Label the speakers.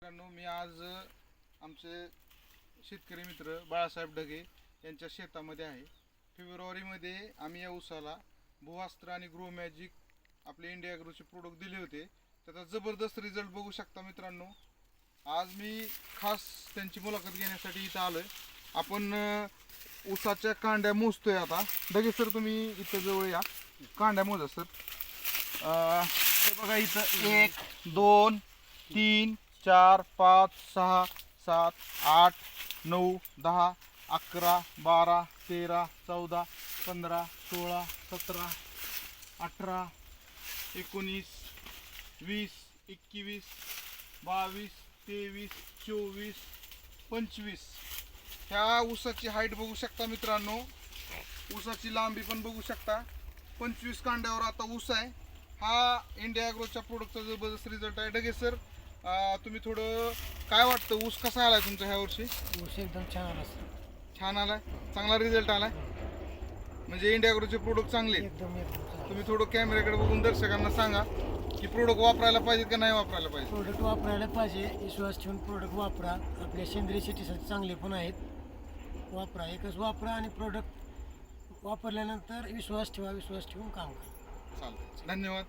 Speaker 1: मित्रांनो, मी आज आमचे शेतकरी मित्र बाळासाहेब ढगे यांच्या शेतामध्ये आहे. फेब्रुवारीमध्ये आम्ही या ऊसाला भूअस्त्र आणि ग्रो मॅजिक आपले इंडिया ॲग्रोचे प्रोडक्ट दिले होते. त्याचा जबरदस्त रिझल्ट बघू शकता मित्रांनो. आज मी खास त्यांची मुलाखत घेण्यासाठी इथं आलोय. आपण ऊसाच्या कांड्या मोजतोय आता. ढगे सर, तुम्ही इथं जवळ या, कांड्या मोजा सर. हे बघा इथं 1 2 3 4 5 6 7 8 9 10 11 12 13 14 15 16 17 18 19 20 21 22 23 24 25. ह्या ऊसाची हाईट बघू शकता मित्रांनो. ऊसाची लांबी पण बघू शकता. 25 कांड्यावर आता ऊस आहे. हा इंडिया ॲग्रोच्या प्रोडक्टचा जबरदस्त रिझल्ट आहे. ढगे सर, तुम्ही थोडं काय वाटतं, ऊस कसा आलाय तुमचा ह्या वर्षी?
Speaker 2: ऊस एकदम छान आला सर.
Speaker 1: छान आलाय, चांगला रिझल्ट आलाय. म्हणजे इंडिया ॲग्रोचे प्रोडक्ट चांगले.
Speaker 2: एकदम
Speaker 1: तुम्ही थोडं कॅमेऱ्याकडे बघून दर्शकांना सांगा की प्रोडक्ट वापरायला पाहिजेत का नाही वापरायला पाहिजे.
Speaker 2: प्रोडक्ट वापरायला पाहिजे. विश्वास ठेवून प्रोडक्ट वापरा. आपल्या सेंद्रिय शेतीसाठी चांगले पण आहेत. वापरा, एकच वापरा आणि प्रोडक्ट वापरल्यानंतर विश्वास ठेवा. विश्वास ठेवून काम करा.
Speaker 1: चालतं, धन्यवाद.